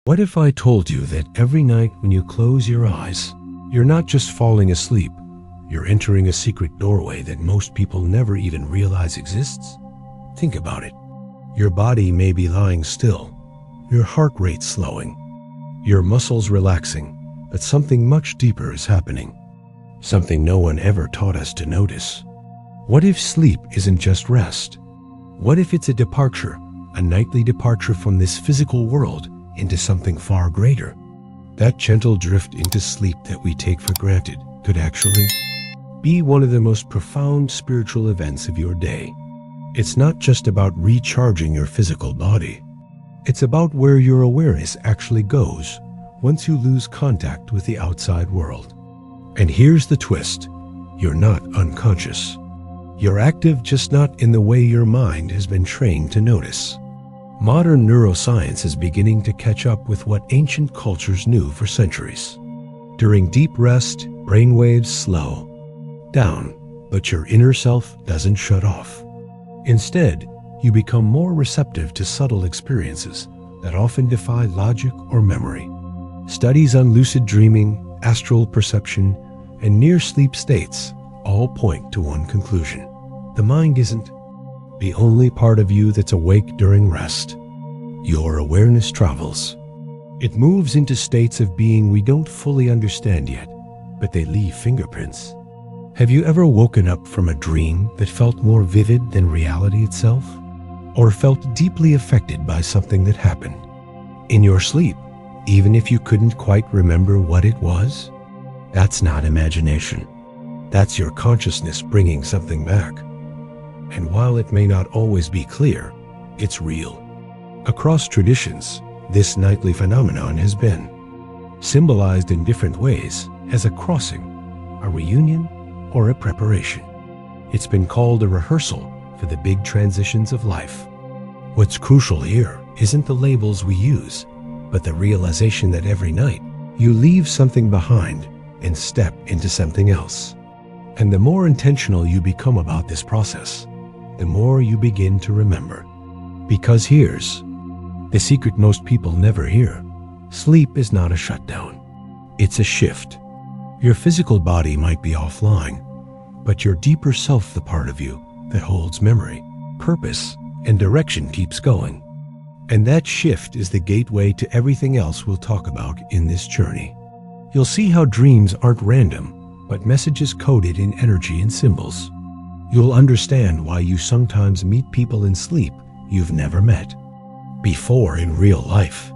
What if I told you that every night when you close your eyes, you're not just falling asleep, you're entering a secret doorway that most people never even realize exists? Think about it. Your body may be lying still, your heart rate slowing, your muscles relaxing, but something much deeper is happening. Something no one ever taught us to notice. What if sleep isn't just rest? What if it's a departure, a nightly departure from this physical world into something far greater? That gentle drift into sleep that we take for granted could actually be one of the most profound spiritual events of your day. It's not just about recharging your physical body. It's about where your awareness actually goes once you lose contact with the outside world. And here's the twist. You're not unconscious. You're active, just not in the way your mind has been trained to notice. Modern neuroscience is beginning to catch up with what ancient cultures knew for centuries. During deep rest, brainwaves slow down, but your inner self doesn't shut off. Instead, you become more receptive to subtle experiences that often defy logic or memory. Studies on lucid dreaming, astral perception, and near-sleep states all point to one conclusion. The mind isn't the only part of you that's awake during rest. Your awareness travels. It moves into states of being we don't fully understand yet, but they leave fingerprints. Have you ever woken up from a dream that felt more vivid than reality itself? Or felt deeply affected by something that happened in your sleep, even if you couldn't quite remember what it was? That's not imagination. That's your consciousness bringing something back. And while it may not always be clear, it's real. Across traditions, this nightly phenomenon has been symbolized in different ways as a crossing, a reunion, or a preparation. It's been called a rehearsal for the big transitions of life. What's crucial here isn't the labels we use, but the realization that every night you leave something behind and step into something else. And the more intentional you become about this process, the more you begin to remember. Because here's the secret most people never hear. Sleep is not a shutdown. It's a shift. Your physical body might be offline, but your deeper self, the part of you that holds memory, purpose, and direction, keeps going. And that shift is the gateway to everything else we'll talk about in this journey. You'll see how dreams aren't random, but messages coded in energy and symbols. You'll understand why you sometimes meet people in sleep you've never met before in real life.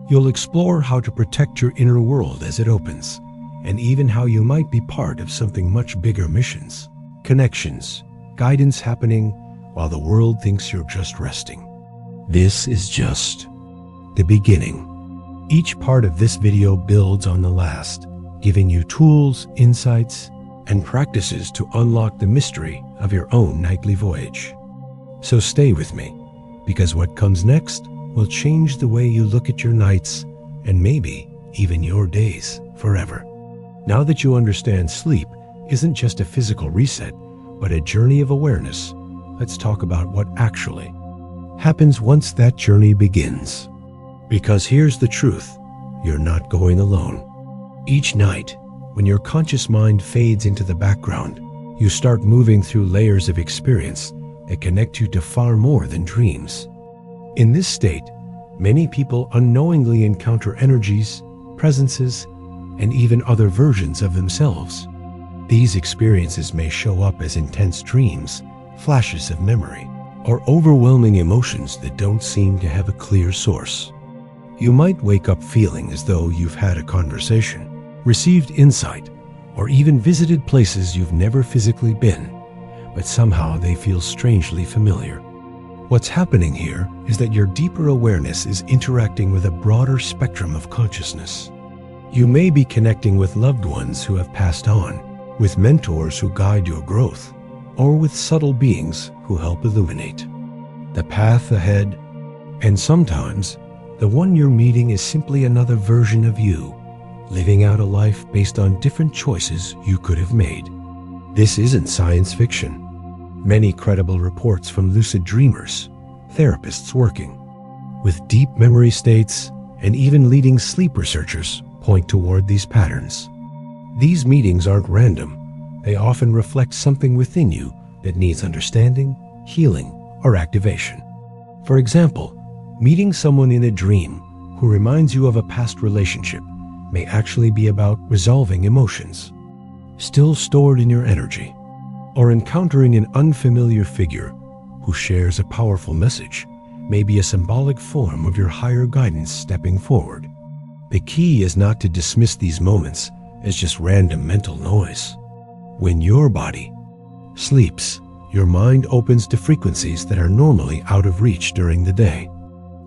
You'll explore how to protect your inner world as it opens, and even how you might be part of something much bigger: missions, connections, guidance happening while the world thinks you're just resting. This is just the beginning. Each part of this video builds on the last, giving you tools, insights, and practices to unlock the mystery of your own nightly voyage. So stay with me, because what comes next will change the way you look at your nights and maybe even your days forever. Now that you understand sleep isn't just a physical reset, but a journey of awareness, let's talk about what actually happens once that journey begins. Because here's the truth, you're not going alone. Each night, when your conscious mind fades into the background, you start moving through layers of experience that connect you to far more than dreams. In this state, many people unknowingly encounter energies, presences, and even other versions of themselves. These experiences may show up as intense dreams, flashes of memory, or overwhelming emotions that don't seem to have a clear source. You might wake up feeling as though you've had a conversation, received insight, or even visited places you've never physically been, but somehow they feel strangely familiar. What's happening here is that your deeper awareness is interacting with a broader spectrum of consciousness. You may be connecting with loved ones who have passed on, with mentors who guide your growth, or with subtle beings who help illuminate the path ahead. And sometimes, the one you're meeting is simply another version of you, living out a life based on different choices you could have made. This isn't science fiction. Many credible reports from lucid dreamers, therapists working with deep memory states, and even leading sleep researchers point toward these patterns. These meetings aren't random. They often reflect something within you that needs understanding, healing, or activation. For example, meeting someone in a dream who reminds you of a past relationship may actually be about resolving emotions still stored in your energy, or encountering an unfamiliar figure who shares a powerful message may be a symbolic form of your higher guidance stepping forward. The key is not to dismiss these moments as just random mental noise. When your body sleeps, your mind opens to frequencies that are normally out of reach during the day.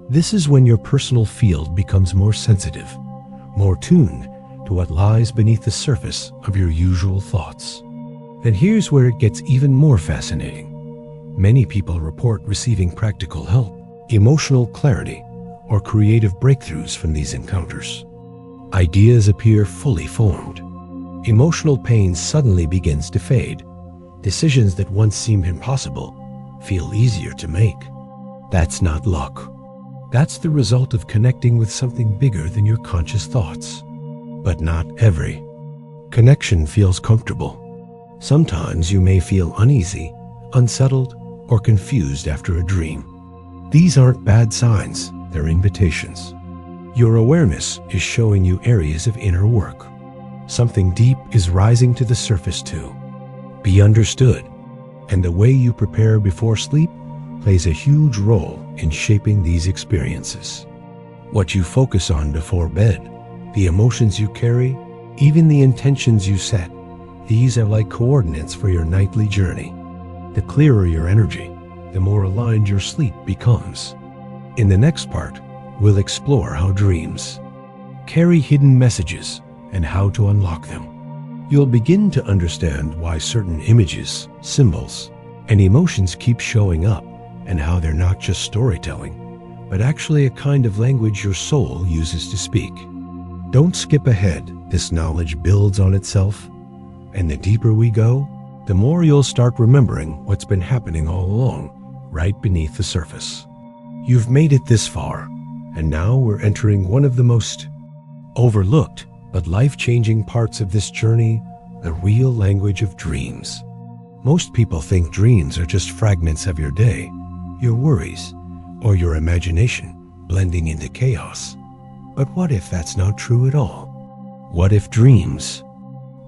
This is when your personal field becomes more sensitive, more tuned to what lies beneath the surface of your usual thoughts. And here's where it gets even more fascinating. Many people report receiving practical help, emotional clarity, or creative breakthroughs from these encounters. Ideas appear fully formed. Emotional pain suddenly begins to fade. Decisions that once seemed impossible feel easier to make. That's not luck. That's the result of connecting with something bigger than your conscious thoughts. But not every connection feels comfortable. Sometimes you may feel uneasy, unsettled, or confused after a dream. These aren't bad signs, they're invitations. Your awareness is showing you areas of inner work. Something deep is rising to the surface too. Be understood, and the way you prepare before sleep plays a huge role in shaping these experiences. What you focus on before bed, the emotions you carry, even the intentions you set, these are like coordinates for your nightly journey. The clearer your energy, the more aligned your sleep becomes. In the next part, we'll explore how dreams carry hidden messages and how to unlock them. You'll begin to understand why certain images, symbols, and emotions keep showing up, and how they're not just storytelling, but actually a kind of language your soul uses to speak. Don't skip ahead. This knowledge builds on itself, and the deeper we go, the more you'll start remembering what's been happening all along, right beneath the surface. You've made it this far, and now we're entering one of the most overlooked but life-changing parts of this journey, the real language of dreams. Most people think dreams are just fragments of your day, your worries, or your imagination blending into chaos. But what if that's not true at all? What if dreams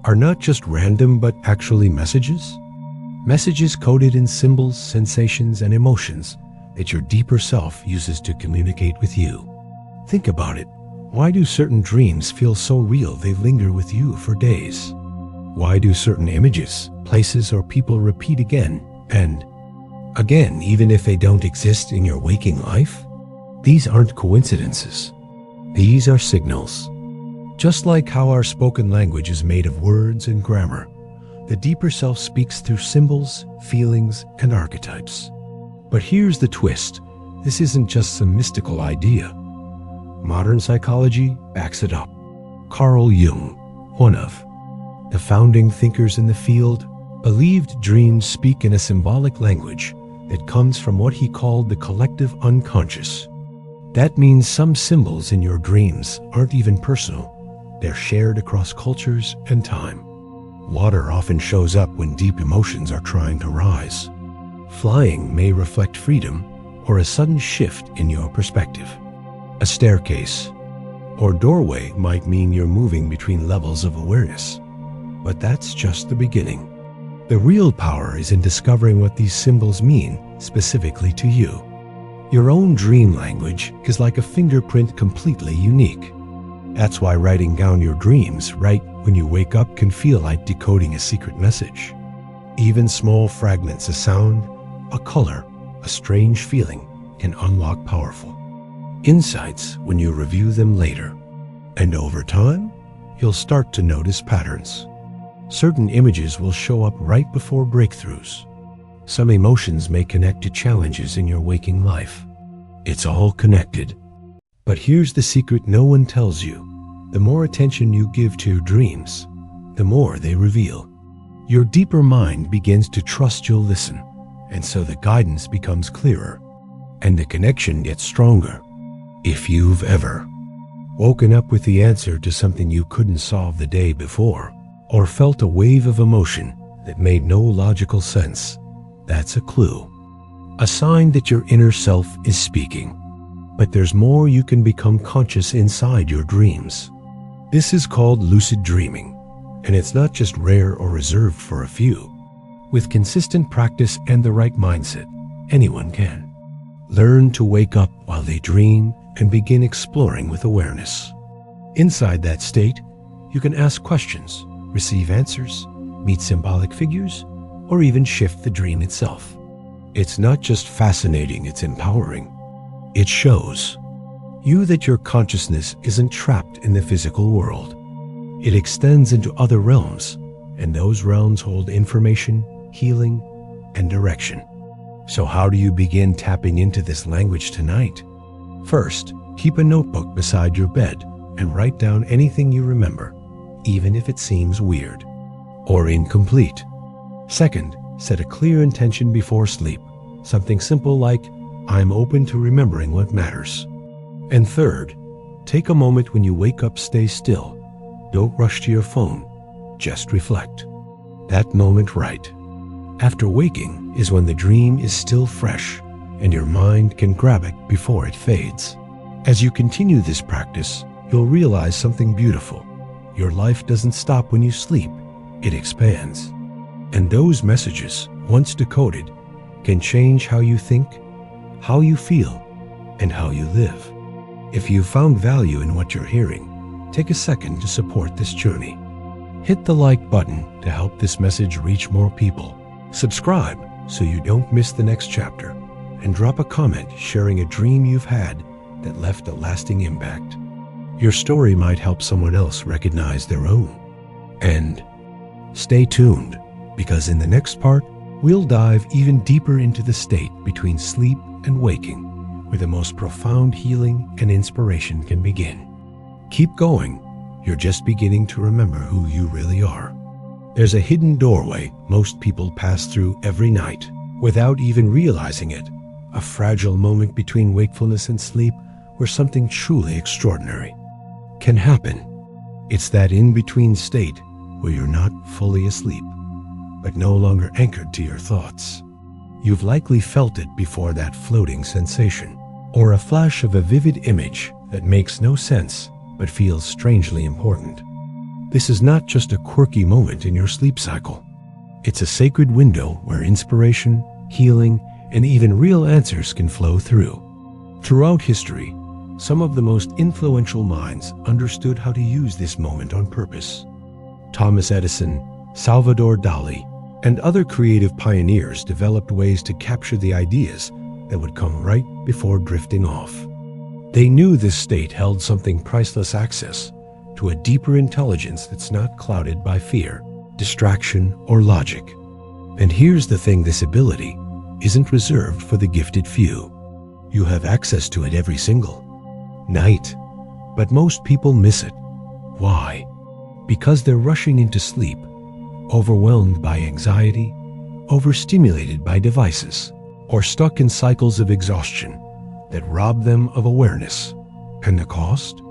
are not just random but actually messages? Messages coded in symbols, sensations, and emotions that your deeper self uses to communicate with you. Think about it. Why do certain dreams feel so real they linger with you for days? Why do certain images, places, or people repeat again and again, even if they don't exist in your waking life? These aren't coincidences. These are signals. Just like how our spoken language is made of words and grammar, the deeper self speaks through symbols, feelings, and archetypes. But here's the twist. This isn't just some mystical idea. Modern psychology backs it up. Carl Jung, one of the founding thinkers in the field, believed dreams speak in a symbolic language that comes from what he called the collective unconscious. That means some symbols in your dreams aren't even personal. They're shared across cultures and time. Water often shows up when deep emotions are trying to rise. Flying may reflect freedom or a sudden shift in your perspective. A staircase or doorway might mean you're moving between levels of awareness. But that's just the beginning. The real power is in discovering what these symbols mean specifically to you. Your own dream language is like a fingerprint, completely unique. That's why writing down your dreams right when you wake up can feel like decoding a secret message. Even small fragments, a sound, a color, a strange feeling can unlock powerful insights when you review them later. And over time, you'll start to notice patterns. Certain images will show up right before breakthroughs. Some emotions may connect to challenges in your waking life. It's all connected. But here's the secret no one tells you. The more attention you give to your dreams, the more they reveal. Your deeper mind begins to trust you'll listen, and so the guidance becomes clearer, and the connection gets stronger. If you've ever woken up with the answer to something you couldn't solve the day before, or felt a wave of emotion that made no logical sense, that's a clue. A sign that your inner self is speaking. But there's more. You can become conscious inside your dreams. This is called lucid dreaming, and it's not just rare or reserved for a few. With consistent practice and the right mindset, anyone can learn to wake up while they dream and begin exploring with awareness. Inside that state, you can ask questions, receive answers, meet symbolic figures, or even shift the dream itself. It's not just fascinating, it's empowering. It shows you that your consciousness isn't trapped in the physical world. It extends into other realms, and those realms hold information, healing, and direction. So how do you begin tapping into this language tonight? First, keep a notebook beside your bed and write down anything you remember, even if it seems weird or incomplete. Second, set a clear intention before sleep, something simple like, I'm open to remembering what matters. And third, take a moment when you wake up, stay still. Don't rush to your phone, just reflect. That moment right after waking is when the dream is still fresh and your mind can grab it before it fades. As you continue this practice, you'll realize something beautiful. Your life doesn't stop when you sleep, it expands. And those messages, once decoded, can change how you think, how you feel, and how you live. If you found value in what you're hearing, take a second to support this journey. Hit the like button to help this message reach more people. Subscribe so you don't miss the next chapter, and drop a comment sharing a dream you've had that left a lasting impact. Your story might help someone else recognize their own. And stay tuned, because in the next part, we'll dive even deeper into the state between sleep and waking, where the most profound healing and inspiration can begin. Keep going. You're just beginning to remember who you really are. There's a hidden doorway most people pass through every night without even realizing it, a fragile moment between wakefulness and sleep where something truly extraordinary can happen. It's that in-between state where you're not fully asleep, but no longer anchored to your thoughts. You've likely felt it before, that floating sensation, or a flash of a vivid image that makes no sense but feels strangely important. This is not just a quirky moment in your sleep cycle. It's a sacred window where inspiration, healing, and even real answers can flow through. Throughout history, some of the most influential minds understood how to use this moment on purpose. Thomas Edison, Salvador Dali, and other creative pioneers developed ways to capture the ideas that would come right before drifting off. They knew this state held something priceless: access to a deeper intelligence that's not clouded by fear, distraction, or logic. And here's the thing: this ability isn't reserved for the gifted few. You have access to it every single night, but most people miss it. Why? Because they're rushing into sleep, overwhelmed by anxiety, overstimulated by devices, or stuck in cycles of exhaustion that rob them of awareness. And the cost?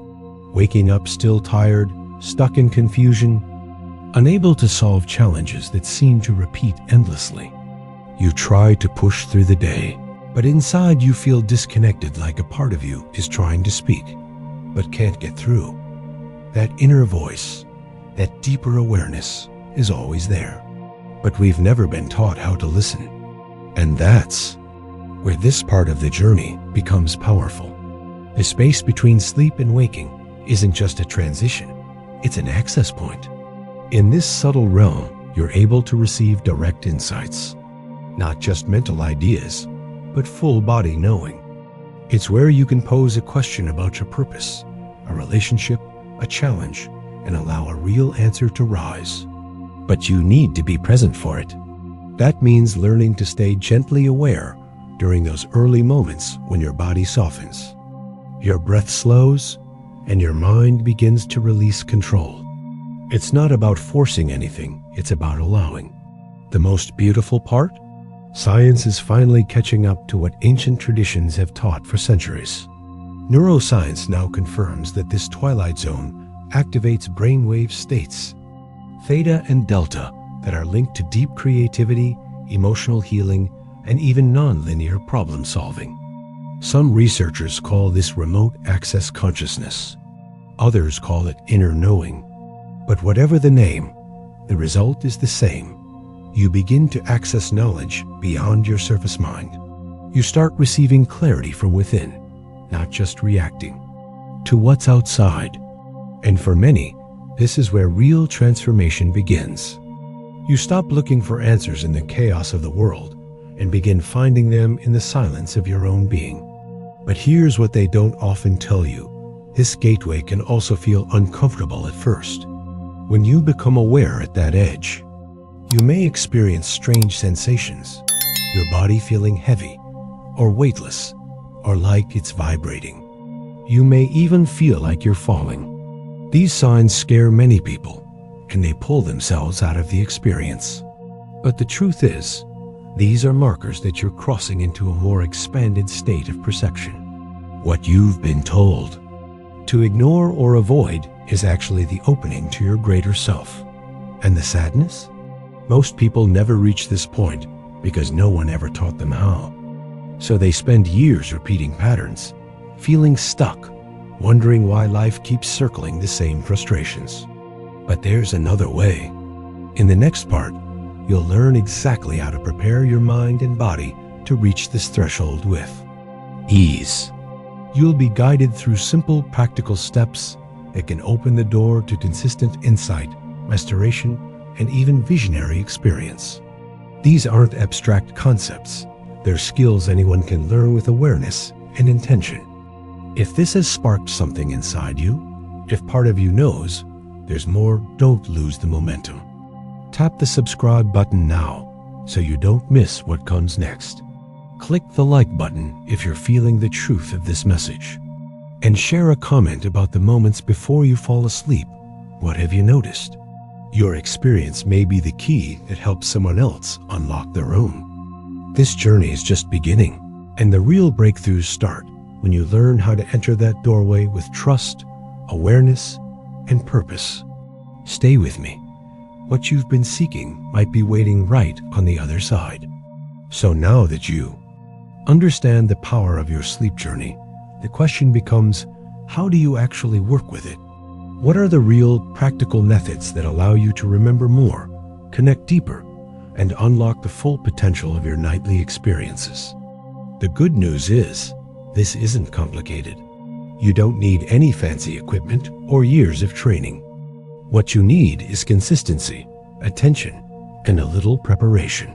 Waking up still tired, stuck in confusion, unable to solve challenges that seem to repeat endlessly. You try to push through the day, but inside you feel disconnected, like a part of you is trying to speak, but can't get through. That inner voice, that deeper awareness, is always there, but we've never been taught how to listen. And that's where this part of the journey becomes powerful. The space between sleep and waking isn't just a transition, it's an access point. In this subtle realm, you're able to receive direct insights, not just mental ideas, but full body knowing. It's where you can pose a question about your purpose, a relationship, a challenge, and allow a real answer to rise. But you need to be present for it. That means learning to stay gently aware during those early moments when your body softens, your breath slows, and your mind begins to release control. It's not about forcing anything, it's about allowing. The most beautiful part? Science is finally catching up to what ancient traditions have taught for centuries. Neuroscience now confirms that this twilight zone activates brainwave states, theta and delta, that are linked to deep creativity, emotional healing, and even non-linear problem solving. Some researchers call this remote access consciousness. Others call it inner knowing. But whatever the name, the result is the same. You begin to access knowledge beyond your surface mind. You start receiving clarity from within, not just reacting to what's outside. And for many, this is where real transformation begins. You stop looking for answers in the chaos of the world and begin finding them in the silence of your own being. But here's what they don't often tell you. This gateway can also feel uncomfortable at first. When you become aware at that edge, you may experience strange sensations, your body feeling heavy or weightless or like it's vibrating. You may even feel like you're falling. These signs scare many people, and they pull themselves out of the experience. But the truth is, these are markers that you're crossing into a more expanded state of perception. What you've been told to ignore or avoid is actually the opening to your greater self. And the sadness? Most people never reach this point because no one ever taught them how. So they spend years repeating patterns, feeling stuck, wondering why life keeps circling the same frustrations. But there's another way. In the next part, you'll learn exactly how to prepare your mind and body to reach this threshold with ease. You'll be guided through simple, practical steps that can open the door to consistent insight, restoration, and even visionary experience. These aren't abstract concepts. They're skills anyone can learn with awareness and intention. If this has sparked something inside you, if part of you knows there's more, don't lose the momentum. Tap the subscribe button now so you don't miss what comes next. Click the like button if you're feeling the truth of this message. And share a comment about the moments before you fall asleep. What have you noticed? Your experience may be the key that helps someone else unlock their own. This journey is just beginning, and the real breakthroughs start when you learn how to enter that doorway with trust, awareness, and purpose. Stay with me. What you've been seeking might be waiting right on the other side. So now that you understand the power of your sleep journey, the question becomes, how do you actually work with it? What are the real, practical methods that allow you to remember more, connect deeper, and unlock the full potential of your nightly experiences? The good news is, this isn't complicated. You don't need any fancy equipment or years of training. What you need is consistency, attention, and a little preparation.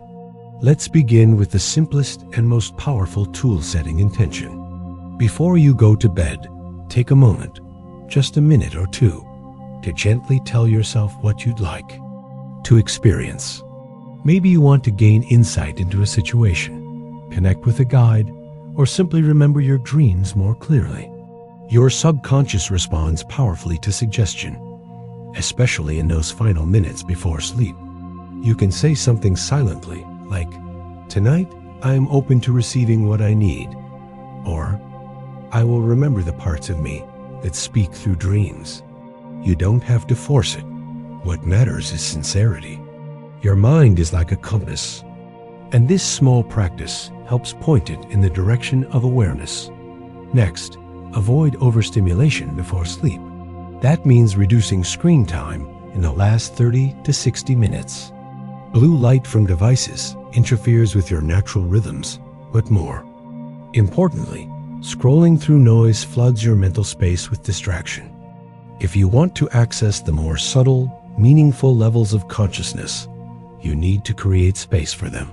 Let's begin with the simplest and most powerful tool-setting intention. Before you go to bed, take a moment, just a minute or two, to gently tell yourself what you'd like to experience. Maybe you want to gain insight into a situation, connect with a guide, or simply remember your dreams more clearly. Your subconscious responds powerfully to suggestion, especially in those final minutes before sleep. You can say something silently, like, "Tonight, I am open to receiving what I need," or, "I will remember the parts of me that speak through dreams." You don't have to force it. What matters is sincerity. Your mind is like a compass, and this small practice helps point it in the direction of awareness. Next, avoid overstimulation before sleep. That means reducing screen time in the last 30 to 60 minutes. Blue light from devices interferes with your natural rhythms, but more importantly, scrolling through noise floods your mental space with distraction. If you want to access the more subtle, meaningful levels of consciousness, you need to create space for them.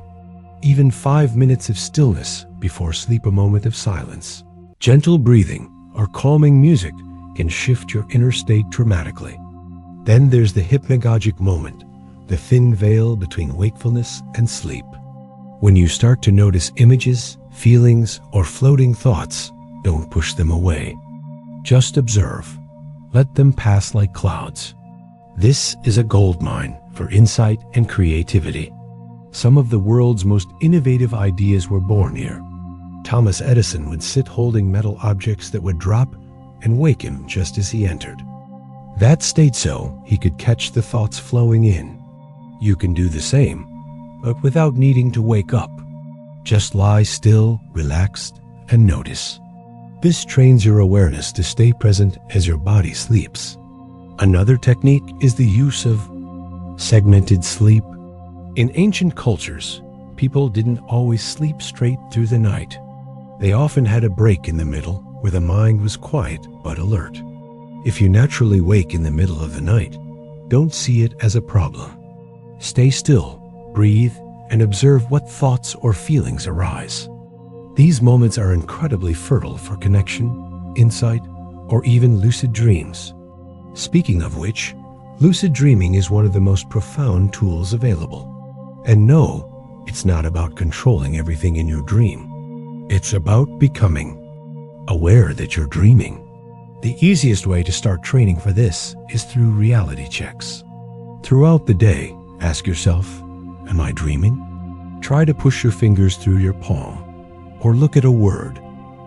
Even 5 minutes of stillness before sleep, a moment of silence, gentle breathing, or calming music can shift your inner state dramatically. Then there's the hypnagogic moment, the thin veil between wakefulness and sleep. When you start to notice images, feelings, or floating thoughts, don't push them away. Just observe. Let them pass like clouds. This is a goldmine for insight and creativity. Some of the world's most innovative ideas were born here. Thomas Edison would sit holding metal objects that would drop and wake him just as he entered. That stayed so he could catch the thoughts flowing in. You can do the same, but without needing to wake up. Just lie still, relaxed, and notice. This trains your awareness to stay present as your body sleeps. Another technique is the use of segmented sleep. In ancient cultures, people didn't always sleep straight through the night. They often had a break in the middle where the mind was quiet but alert. If you naturally wake in the middle of the night, don't see it as a problem. Stay still, breathe, and observe what thoughts or feelings arise. These moments are incredibly fertile for connection, insight, or even lucid dreams. Speaking of which, lucid dreaming is one of the most profound tools available. And no, it's not about controlling everything in your dream. It's about becoming aware that you're dreaming. The easiest way to start training for this is through reality checks. Throughout the day, ask yourself, am I dreaming? Try to push your fingers through your palm, or look at a word.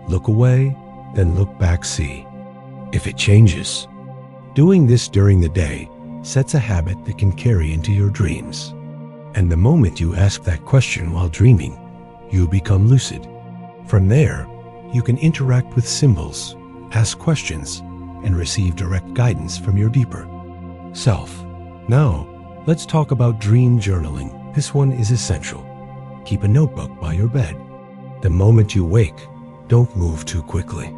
Look away, then look back, see if it changes. Doing this during the day sets a habit that can carry into your dreams. And the moment you ask that question while dreaming, you become lucid. From there, you can interact with symbols, ask questions, and receive direct guidance from your deeper self. Now, let's talk about dream journaling. This one is essential. Keep a notebook by your bed. The moment you wake, don't move too quickly.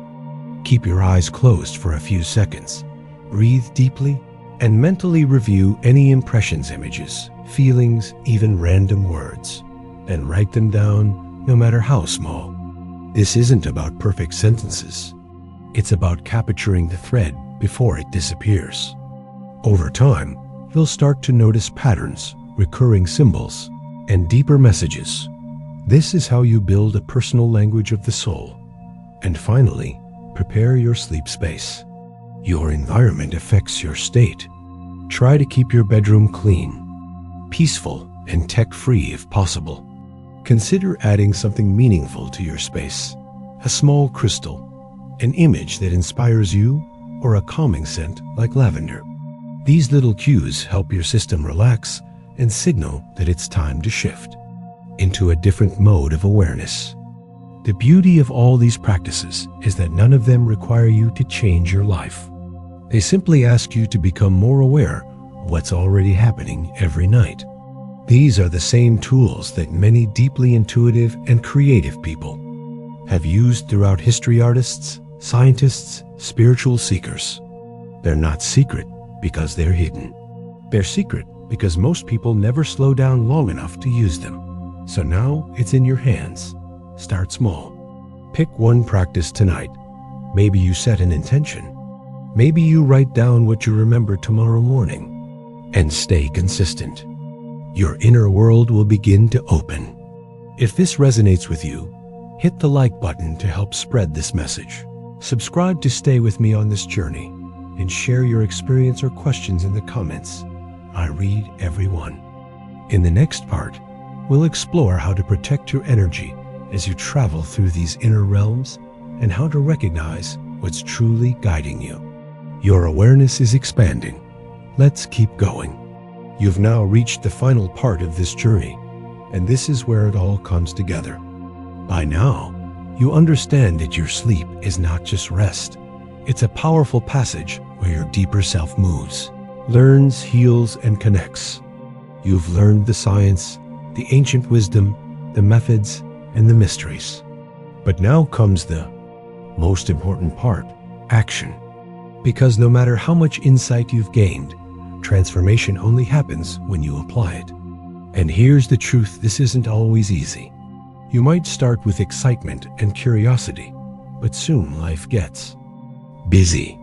Keep your eyes closed for a few seconds. Breathe deeply and mentally review any impressions, images, feelings, even random words. Then write them down, no matter how small. This isn't about perfect sentences. It's about capturing the thread before it disappears. Over time, you'll start to notice patterns, recurring symbols, and deeper messages. This is how you build a personal language of the soul. And finally, prepare your sleep space. Your environment affects your state. Try to keep your bedroom clean, peaceful, and tech-free if possible. Consider adding something meaningful to your space. A small crystal, an image that inspires you, or a calming scent like lavender. These little cues help your system relax and signal that it's time to shift into a different mode of awareness. The beauty of all these practices is that none of them require you to change your life. They simply ask you to become more aware of what's already happening every night. These are the same tools that many deeply intuitive and creative people have used throughout history. Artists, scientists, spiritual seekers. They're not secret because they're hidden. They're secret because most people never slow down long enough to use them. So now it's in your hands. Start small. Pick one practice tonight. Maybe you set an intention. Maybe you write down what you remember tomorrow morning. And stay consistent. Your inner world will begin to open. If this resonates with you, hit the like button to help spread this message. Subscribe to stay with me on this journey, and share your experience or questions in the comments. I read every one. In the next part, we'll explore how to protect your energy as you travel through these inner realms, and how to recognize what's truly guiding you. Your awareness is expanding. Let's keep going. You've now reached the final part of this journey, and this is where it all comes together. By now, you understand that your sleep is not just rest. It's a powerful passage where your deeper self moves, learns, heals, and connects. You've learned the science, the ancient wisdom, the methods, and the mysteries. But now comes the most important part, action. Because no matter how much insight you've gained, transformation only happens when you apply it. And here's the truth, this isn't always easy. You might start with excitement and curiosity, but soon life gets busy.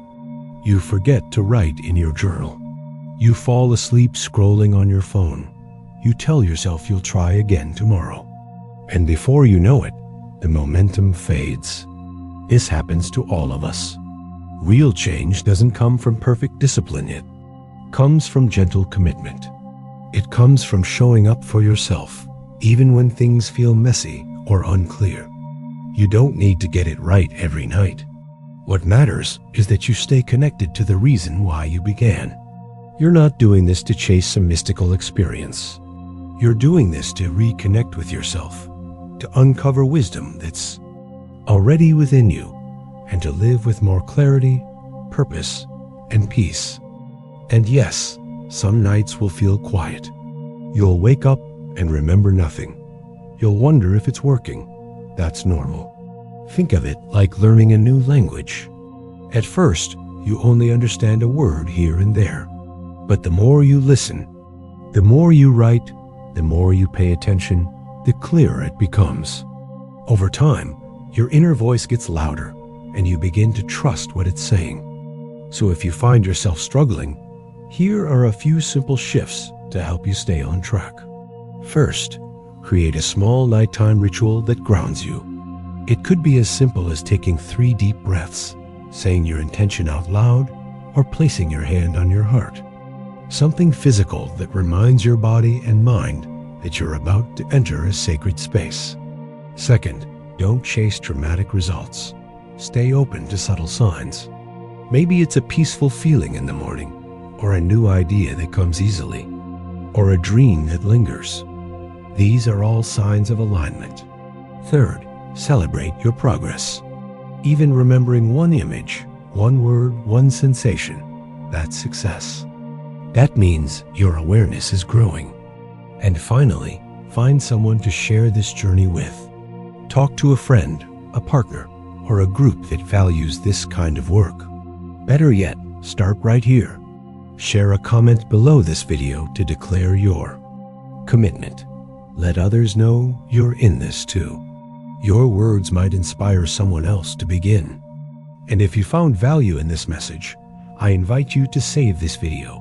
You forget to write in your journal. You fall asleep scrolling on your phone. You tell yourself you'll try again tomorrow. And before you know it, the momentum fades. This happens to all of us. Real change doesn't come from perfect discipline, it comes from gentle commitment. It comes from showing up for yourself, even when things feel messy or unclear. You don't need to get it right every night. What matters is that you stay connected to the reason why you began. You're not doing this to chase some mystical experience. You're doing this to reconnect with yourself, to uncover wisdom that's already within you, and to live with more clarity, purpose, and peace. And yes, some nights will feel quiet. You'll wake up and remember nothing. You'll wonder if it's working. That's normal. Think of it like learning a new language. At first, you only understand a word here and there. But the more you listen, the more you write, the more you pay attention, the clearer it becomes. Over time, your inner voice gets louder, and you begin to trust what it's saying. So if you find yourself struggling, here are a few simple shifts to help you stay on track. First, create a small nighttime ritual that grounds you. It could be as simple as taking 3 deep breaths, saying your intention out loud, or placing your hand on your heart. Something physical that reminds your body and mind that you're about to enter a sacred space. Second, don't chase dramatic results. Stay open to subtle signs. Maybe it's a peaceful feeling in the morning, or a new idea that comes easily, or a dream that lingers. These are all signs of alignment. Third, celebrate your progress. Even remembering one image, one word, one sensation, that's success. That means your awareness is growing. And finally, find someone to share this journey with. Talk to a friend, a partner, or a group that values this kind of work. Better yet, start right here. Share a comment below this video to declare your commitment. Let others know you're in this too. Your words might inspire someone else to begin. And if you found value in this message, I invite you to save this video.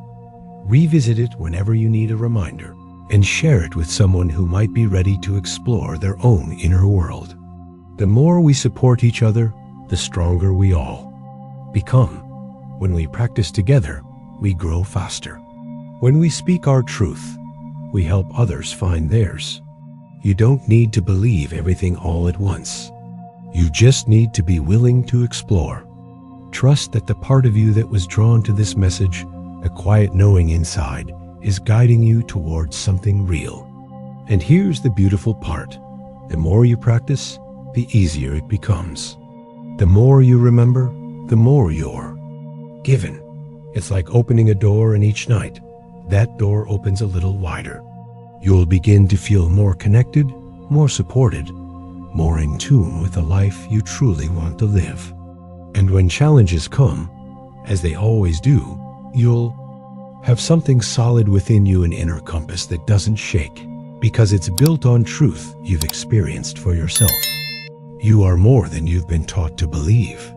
Revisit it whenever you need a reminder, and share it with someone who might be ready to explore their own inner world. The more we support each other, the stronger we all become. When we practice together, we grow faster. When we speak our truth, we help others find theirs. You don't need to believe everything all at once. You just need to be willing to explore. Trust that the part of you that was drawn to this message, a quiet knowing inside, is guiding you towards something real. And here's the beautiful part. The more you practice, the easier it becomes. The more you remember, the more you're given. It's like opening a door, and each night, that door opens a little wider. You'll begin to feel more connected, more supported, more in tune with the life you truly want to live. And when challenges come, as they always do, you'll have something solid within you, an inner compass that doesn't shake, because it's built on truth you've experienced for yourself. You are more than you've been taught to believe.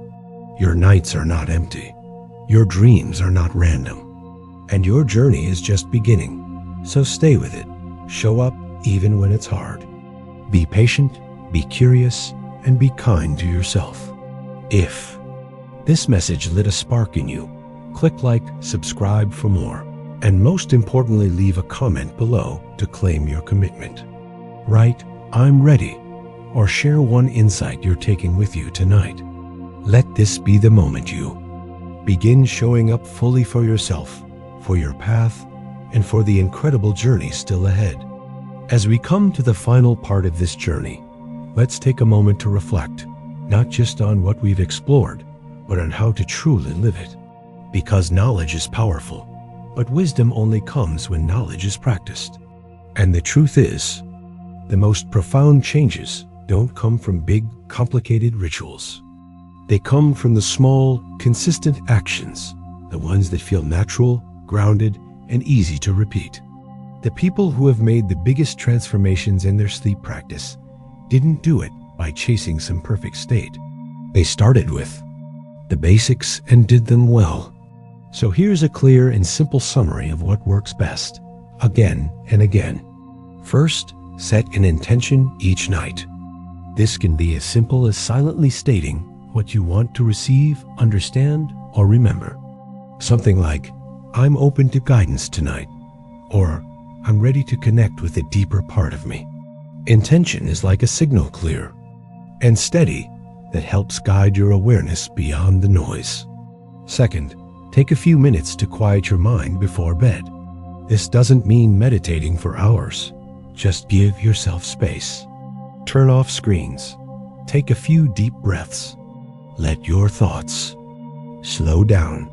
Your nights are not empty. Your dreams are not random. And your journey is just beginning. So stay with it. Show up even when it's hard. Be patient, be curious, and be kind to yourself. If this message lit a spark in you, click like, subscribe for more, and most importantly, leave a comment below to claim your commitment. Write, "I'm ready," or share one insight you're taking with you tonight. Let this be the moment you begin showing up fully for yourself, for your path, and for the incredible journey still ahead. As we come to the final part of this journey, let's take a moment to reflect, not just on what we've explored, but on how to truly live it. Because knowledge is powerful, but wisdom only comes when knowledge is practiced. And the truth is, the most profound changes don't come from big, complicated rituals. They come from the small, consistent actions, the ones that feel natural, grounded, and easy to repeat. The people who have made the biggest transformations in their sleep practice didn't do it by chasing some perfect state. They started with the basics and did them well. So here's a clear and simple summary of what works best, again and again. First, set an intention each night. This can be as simple as silently stating what you want to receive, understand, or remember. Something like, "I'm open to guidance tonight," or "I'm ready to connect with a deeper part of me." Intention is like a signal clear. and steady that helps guide your awareness beyond the noise. Second, take a few minutes to quiet your mind before bed. This doesn't mean meditating for hours. Just give yourself space. Turn off screens. Take a few deep breaths. Let your thoughts slow down.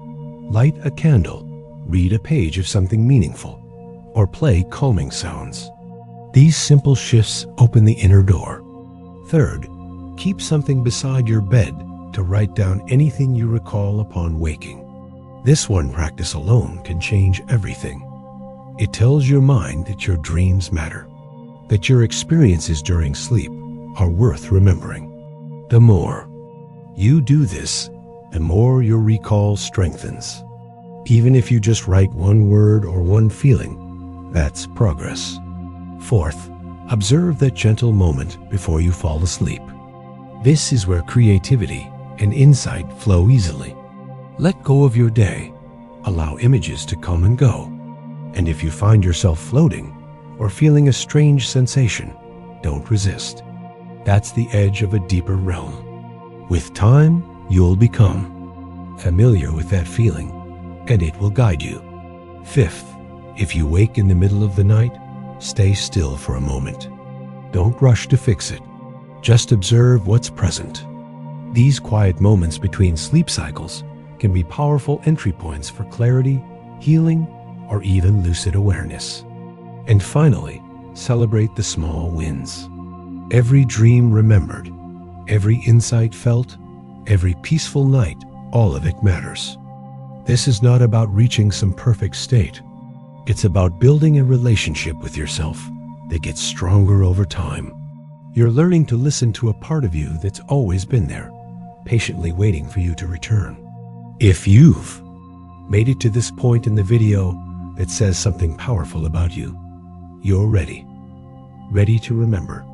Light a candle. Read a page of something meaningful, or play calming sounds. These simple shifts open the inner door. Third, keep something beside your bed to write down anything you recall upon waking. This one practice alone can change everything. It tells your mind that your dreams matter, that your experiences during sleep are worth remembering. The more you do this, the more your recall strengthens. Even if you just write one word or one feeling, that's progress. Fourth, observe that gentle moment before you fall asleep. This is where creativity and insight flow easily. Let go of your day. Allow images to come and go. And if you find yourself floating or feeling a strange sensation, don't resist. That's the edge of a deeper realm. With time, you'll become familiar with that feeling, and it will guide you. Fifth, if you wake in the middle of the night, stay still for a moment. Don't rush to fix it. Just observe what's present. These quiet moments between sleep cycles can be powerful entry points for clarity, healing, or even lucid awareness. And finally, celebrate the small wins. Every dream remembered, every insight felt, every peaceful night, all of it matters. This is not about reaching some perfect state. It's about building a relationship with yourself that gets stronger over time. You're learning to listen to a part of you that's always been there, patiently waiting for you to return. If you've made it to this point in the video that says something powerful about you, you're ready. Ready to remember,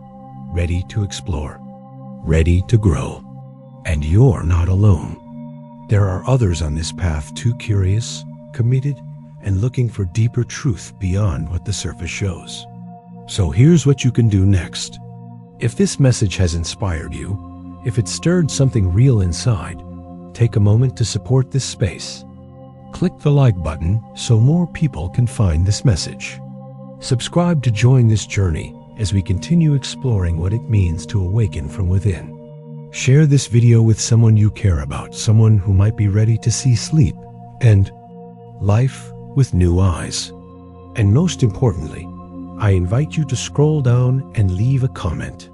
ready to explore, ready to grow. And you're not alone. There are others on this path too curious, committed, and looking for deeper truth beyond what the surface shows. So here's what you can do next. If this message has inspired you, if it stirred something real inside, take a moment to support this space. Click the like button so more people can find this message. Subscribe to join this journey as we continue exploring what it means to awaken from within. Share this video with someone you care about, someone who might be ready to see sleep and life with new eyes. And most importantly, I invite you to scroll down and leave a comment.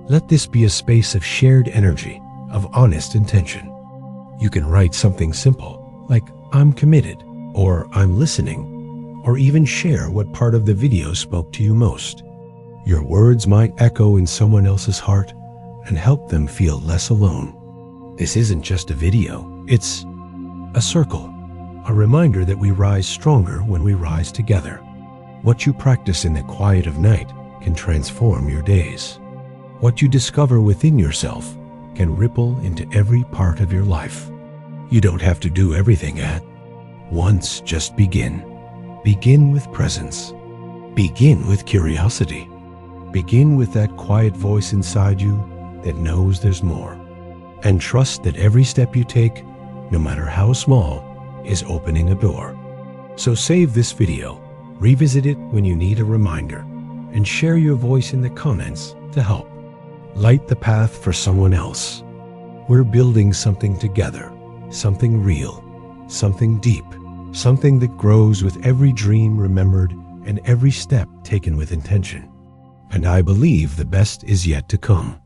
Let this be a space of shared energy, of honest intention. You can write something simple, like "I'm committed," or "I'm listening," or even share what part of the video spoke to you most. Your words might echo in someone else's heart and help them feel less alone. This isn't just a video, it's a circle, a reminder that we rise stronger when we rise together. What you practice in the quiet of night can transform your days. What you discover within yourself can ripple into every part of your life. You don't have to do everything at once, just begin. Begin with presence. Begin with curiosity. Begin with that quiet voice inside you that knows there's more. And trust that every step you take, no matter how small, is opening a door. So save this video, revisit it when you need a reminder, and share your voice in the comments to help. Light the path for someone else. We're building something together, something real, something deep, something that grows with every dream remembered and every step taken with intention. And I believe the best is yet to come.